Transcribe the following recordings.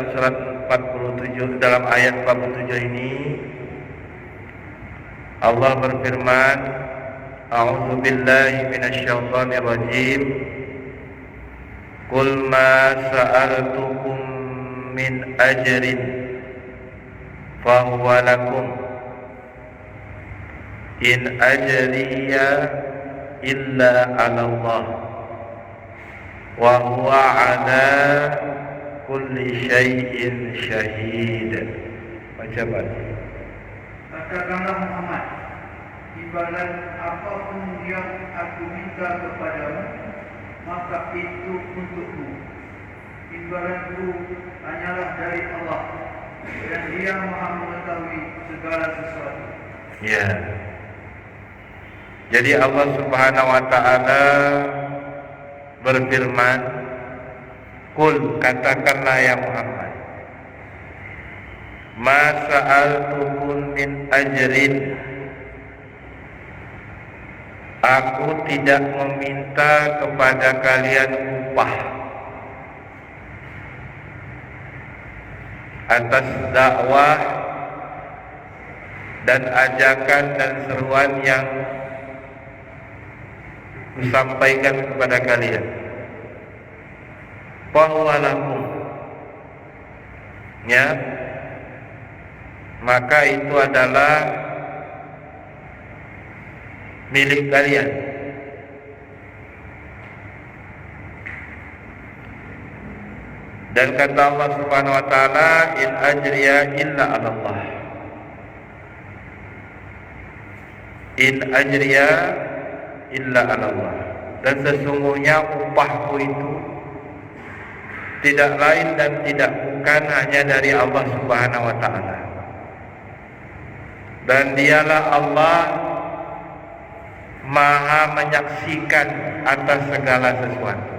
dalam surat 47, dalam ayat 47 ini Allah berfirman, A'udzu billahi minasyaitonir rajim. Qul ma sa'altukum min ajrin fa huwa lakum in ajriya illa 'ala Allah wa huwa 'ala kulli syai'in syahid. Baca balik. Katakanlah Muhammad, imbalan apapun yang aku minta kepadamu, maka itu untukmu. Imbalanku hanyalah dari Allah, dan Dia Maha mengetahui segala sesuatu. Ya. Jadi Allah Subhanahu wa taala berfirman, "Qul," katakanlah ya Muhammad, "Ma sa'altukum min ajrin." Aku tidak meminta kepada kalian upah atas dakwah dan ajakan dan seruan yang kusampaikan kepada kalian. Fahwalakum, ya, maka itu adalah milik kalian. Dan kata Allah Subhanahu wa taala, in ajriya illa 'ala Allah. In ajriya illa 'ala Allah. Dan sesungguhnya upahku itu tidak lain dan tidak bukan hanya dari Allah Subhanahu wa taala. Dan dialah Allah Maha menyaksikan atas segala sesuatu.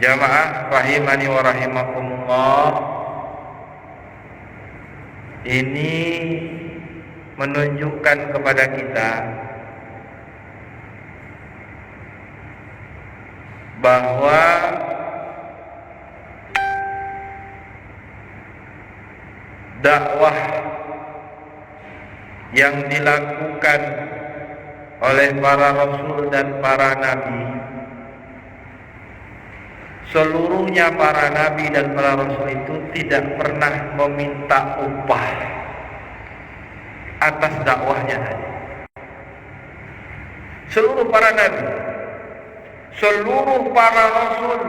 Jamaah rahimani wa rahimakumullah, ini menunjukkan kepada kita bahwa dakwah yang dilakukan oleh para rasul dan para nabi, seluruhnya para nabi dan para rasul itu tidak pernah meminta upah atas dakwahnya tadi. Seluruh para nabi, seluruh para rasul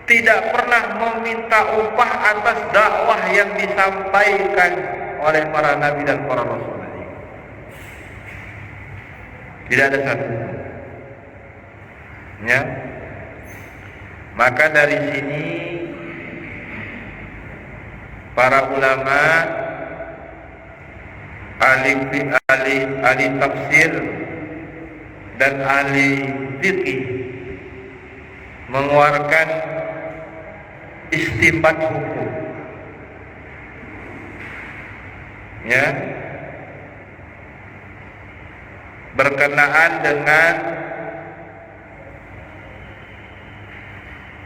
tidak pernah meminta upah atas dakwah yang disampaikan oleh para nabi dan para rasul tadi. Tidak ada satu. Ya. Maka dari sini para ulama, ahli tafsir dan ahli fikih mengeluarkan istinbat hukum, ya, berkenaan dengan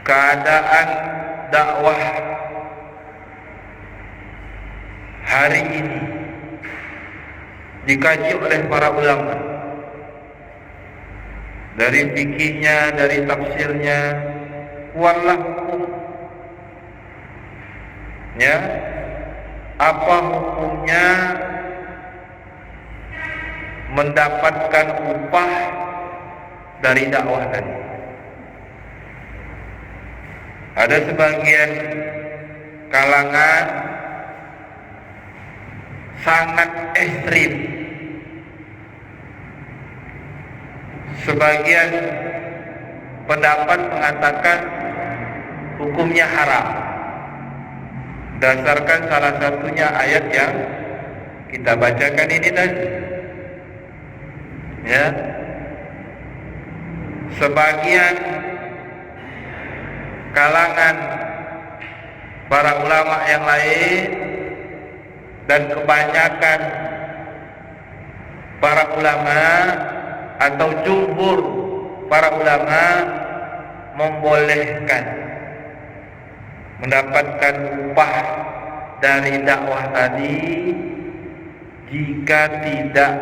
keadaan dakwah hari ini, dikaji oleh para ulama dari fikihnya, dari tafsirnya, keluarlah hukum, ya, apa hukumnya mendapatkan upah dari dakwah tadi. Ada sebagian kalangan sangat ekstrim, sebagian pendapat mengatakan hukumnya haram, dasarkan salah satunya ayat yang kita bacakan ini tadi, ya. Sebagian kalangan para ulama yang lain dan kebanyakan para ulama atau jumhur para ulama membolehkan mendapatkan upah dari dakwah tadi jika tidak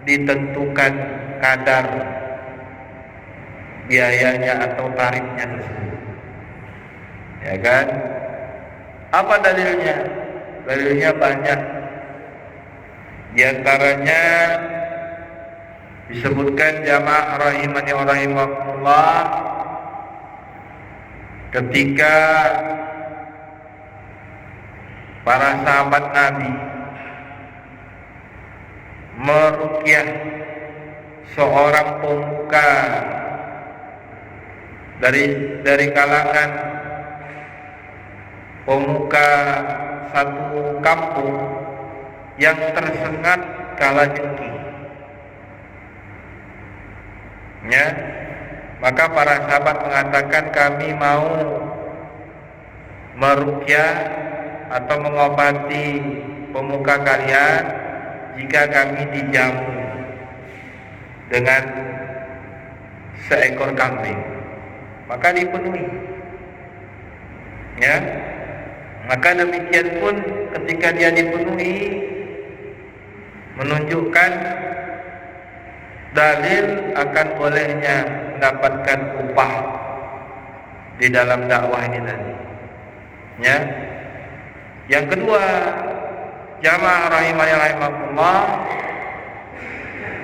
ditentukan kadar biayanya atau tarifnya tersebut. Ya kan? Apa dalilnya? Dalilnya banyak. Di antaranya disebutkan jamaah rahimani wa rahimakumullah, ketika para sahabat Nabi meruqyah seorang pemuka dari kalangan pemuka satu kampung yang tersengat kalajengking. Ya, maka para sahabat mengatakan, kami mau meruqyah atau mengobati pemuka kalian jika kami dijamu dengan seekor kambing. Maka dipenuhi. Ya, maka demikian pun ketika dia dipenuhi, menunjukkan dalil akan bolehnya mendapatkan upah di dalam dakwah ini tadi. Ya. Yang kedua, jamaah rahimani rahimakumullah,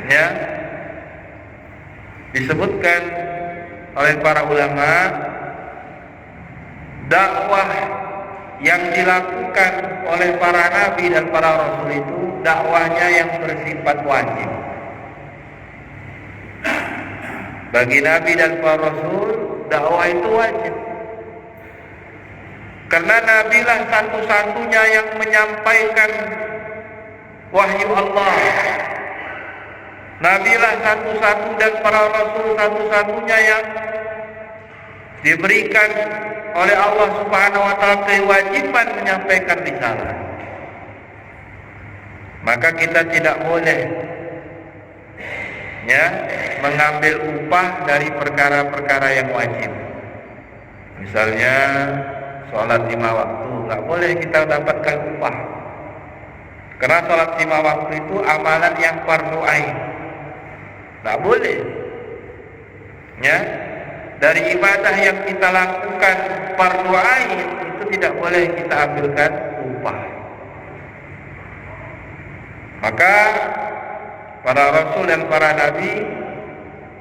ya, disebutkan oleh para ulama, dakwah yang dilakukan oleh para nabi dan para rasul itu dakwahnya yang bersifat wajib. Bagi nabi dan para rasul, dakwah itu wajib. Karena nabilah satu-satunya yang menyampaikan wahyu Allah. Nabilah satu-satu dan para rasul satu-satunya yang diberikan oleh Allah Subhanahu wa taala kewajiban menyampaikan risalah. Maka kita tidak boleh mengambil upah dari perkara-perkara yang wajib. Misalnya sholat 5 waktu, nggak boleh kita dapatkan upah. Karena sholat 5 waktu itu amalan yang fardu ain, nggak boleh. Ya, dari ibadah yang kita lakukan fardu ain itu tidak boleh kita ambilkan upah. Maka para rasul dan para nabi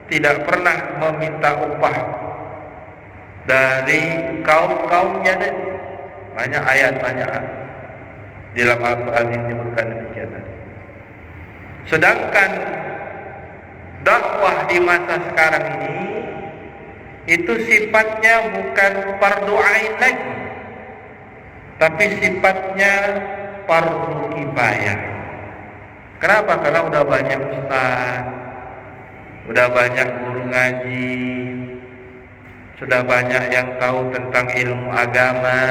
tidak pernah meminta upah dari kaum-kaumnya. Banyak ayat, banyak di dalam Al-Quran ini disebutkan demikian. Sedangkan dakwah di masa sekarang ini itu sifatnya bukan fardu ain lagi, tapi sifatnya fardu kifayah. Kenapa? Karena udah banyak ustaz, udah banyak guru ngaji, sudah banyak yang tahu tentang ilmu agama,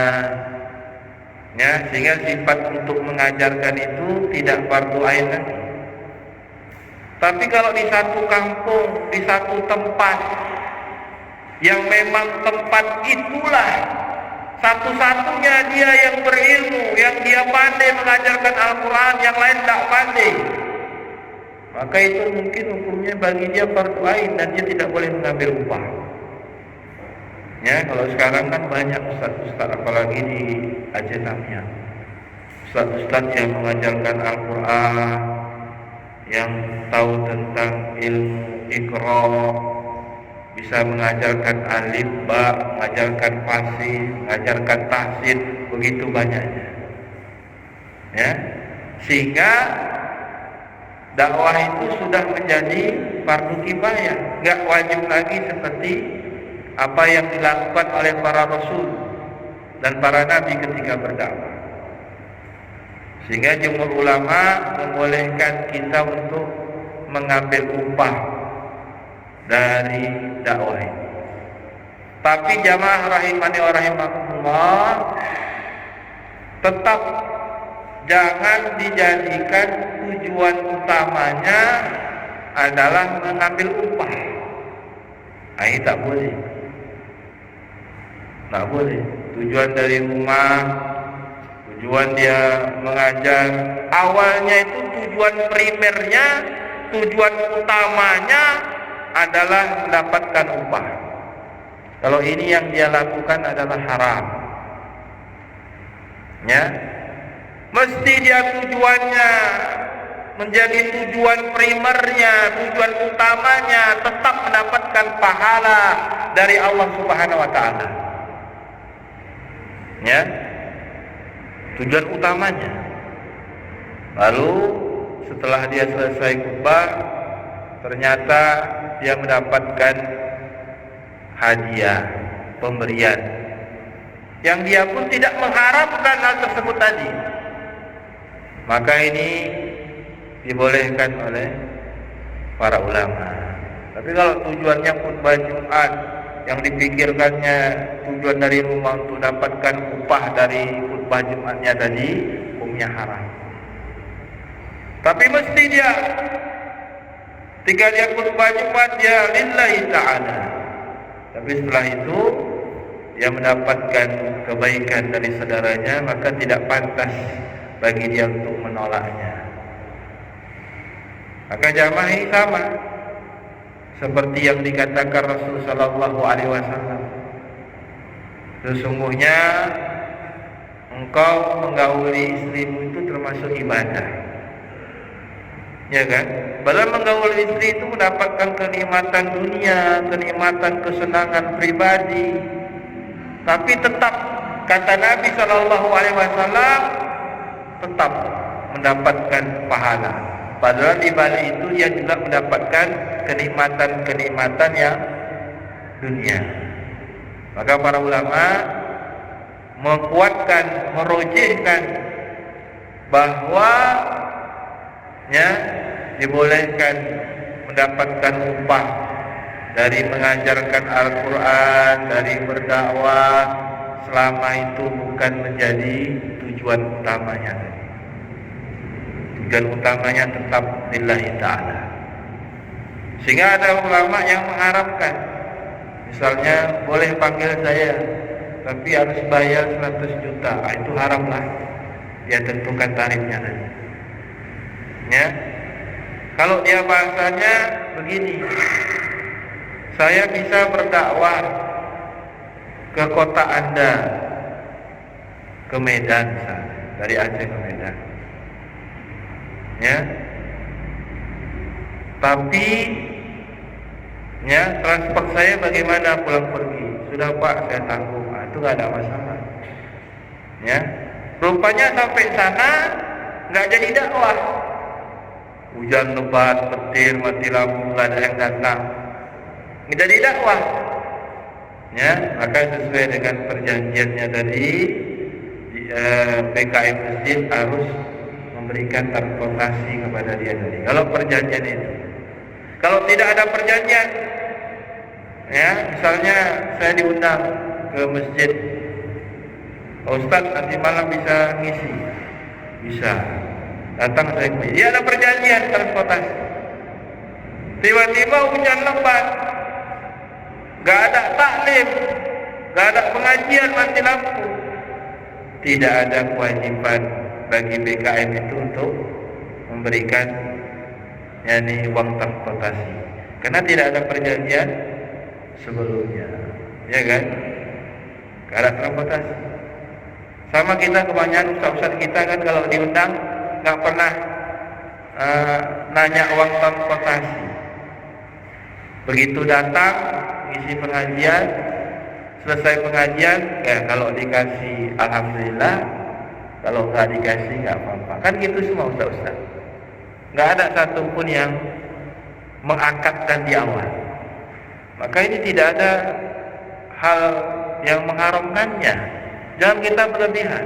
ya, sehingga sifat untuk mengajarkan itu tidak fardu ain lagi. Tapi kalau di satu kampung, di satu tempat yang memang tempat itulah satu-satunya dia yang berilmu, yang dia pandai mengajarkan Al-Quran, yang lain tidak pandai, maka itu mungkin hukumnya bagi dia fardu ain dan dia tidak boleh mengambil upah. Ya, kalau sekarang kan banyak ustaz-ustaz, apalagi di Aceh Tamiang, ustaz-ustaz yang mengajarkan Al-Quran, yang tahu tentang ilmu Iqra, bisa mengajarkan alif, ba, mengajarkan fasih, mengajarkan tahsin, begitu banyaknya. Ya, sehingga dakwah itu sudah menjadi fardu kifayah, nggak wajib lagi seperti apa yang dilakukan oleh para rasul dan para nabi ketika berdakwah. Sehingga jumhur ulama membolehkan kita untuk mengambil upah dari dakwah ini. Tapi jamaah rahimani wa rahimakumullah, tetap jangan dijadikan tujuan utamanya adalah mengambil upah. Ini tak boleh. nggak boleh. Tujuan dari rumah, tujuan dia mengajar, awalnya itu tujuan primernya, tujuan utamanya adalah mendapatkan upah. Kalau ini yang dia lakukan adalah haram, ya, mesti dia tujuannya menjadi tujuan primernya, tujuan utamanya tetap mendapatkan pahala dari Allah Subhanahu wa taala. Ya. Tujuan utamanya. Lalu setelah dia selesai khutbah, ternyata dia mendapatkan hadiah, pemberian, yang dia pun tidak mengharapkan hal tersebut tadi. Maka ini dibolehkan oleh para ulama. Tapi kalau tujuannya khutbah Jumat, yang dipikirkannya tujuan dari rumah untuk dapatkan upah dari khutbah Jumatnya tadi, hukumnya haram. Tapi mesti dia, ketika dia khutbah Jumat, dia lillahi ta'ala. Tapi setelah itu dia mendapatkan kebaikan dari saudaranya, maka tidak pantas bagi dia untuk menolaknya. Maka jamaah ini sama seperti yang dikatakan Rasul sallallahu alaihi wasallam. Sesungguhnya engkau menggauli istrimu itu termasuk ibadah. Ya kan? Padahal menggauli istri itu mendapatkan kenikmatan dunia, kenikmatan kesenangan pribadi. Tapi tetap kata Nabi sallallahu alaihi wasallam tetap mendapatkan pahala. Padahal di balik itu dia juga mendapatkan kenikmatan-kenikmatan yang dunia. Maka para ulama menguatkan, merojihkan bahwa ya dibolehkan mendapatkan upah dari mengajarkan Al-Quran, dari berdakwah, selama itu bukan menjadi tujuan utamanya. Tujuan utamanya tetap lillahi ta'ala. Sehingga ada ulama yang mengharapkan, misalnya boleh panggil saya, tapi harus bayar 100 juta. Itu haram lah. Dia tentukan tarifnya. Ya. Kalau dia bahasanya begini, saya bisa berdakwah ke kota Anda, ke Medan misalnya, dari Aceh ke Medan. Ya. Tapi ya, transport saya bagaimana pulang pergi? Sudah Pak, saya tanggung. Itu nggak ada masalah. Ya, rupanya sampai sana nggak jadi dakwah. Hujan lebat, petir, mati lampu, nggak ada yang datang. Nggak jadi dakwah. Ya, maka sesuai dengan perjanjiannya tadi, PKM masjid harus memberikan transportasi kepada dia tadi. Kalau perjanjian itu. Kalau tidak ada perjanjian, ya, misalnya saya diundang ke masjid, Ustaz nanti malam bisa ngisi, bisa datang saya ke masjid. Ya, ada perjanjian transportasi. Tiba-tiba hujan lebat, gak ada taklim, gak ada pengajian, mati lampu. Tidak ada kewajiban bagi BKM itu untuk memberikan uang transportasi, karena tidak ada perjanjian sebelumnya, ya kan? Gak ada transportasi. Sama kita kebanyakan ustaz-ustaz kita kan kalau diundang nggak pernah nanya uang transportasi. Begitu datang ngisi pengajian, selesai pengajian, ya kalau dikasih alhamdulillah, kalau nggak dikasih nggak apa-apa. Kan gitu semua ustaz-ustaz. Nggak ada satupun yang mengakatkan di awal. Maka ini tidak ada hal yang mengharamkannya. Jangan kita berlebihan,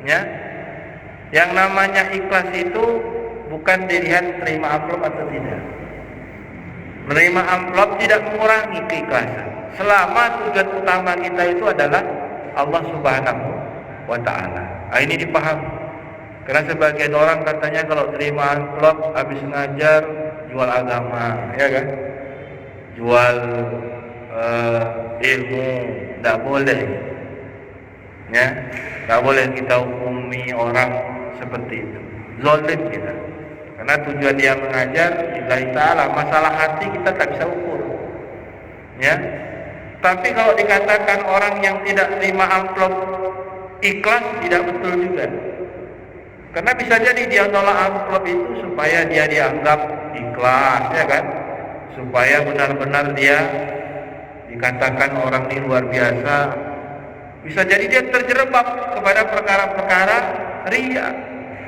ya. Yang namanya ikhlas itu bukan dilihat terima amplop atau tidak. Menerima amplop tidak mengurangi keikhlasan. Selama tujuan utama kita itu adalah Allah Subhanahu wa ta'ala. Ini dipahami. Karena sebagian orang katanya kalau terima amplop habis ngajar jual agama, ya kan? Jual ilmu, tidak boleh. Ya, nggak boleh kita hukumi orang seperti itu, zalim kita. Karena tujuan dia mengajar lillahi ta'ala, masalah hati kita tak bisa ukur. Ya. Tapi kalau dikatakan orang yang tidak terima amplop ikhlas, tidak betul juga. Karena bisa jadi dia nolak amplop itu supaya dia dianggap ikhlas, ya kan? Supaya benar-benar dia dikatakan orang ini luar biasa. Bisa jadi dia terjerembab kepada perkara-perkara riya.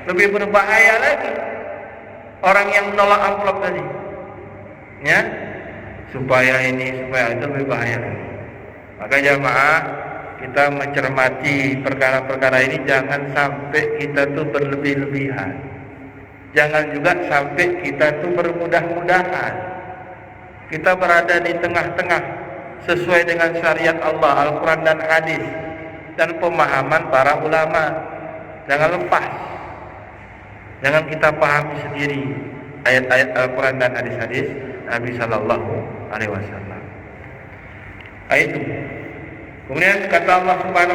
Lebih berbahaya lagi orang yang menolak amplop tadi. Ya, supaya ini, supaya itu lebih bahaya lagi. Maka jamaah, kita mencermati perkara-perkara ini, jangan sampai kita tuh berlebih-lebihan. Jangan juga sampai kita tuh bermudah-mudahan. Kita berada di tengah-tengah sesuai dengan syariat Allah, Al-Quran dan hadis, dan pemahaman para ulama. Jangan lepas. Jangan kita pahami sendiri ayat-ayat Al-Quran dan hadis-hadis Nabi Sallallahu Alaihi Wasallam. Itu. Kemudian kata Allah Subhanahu wa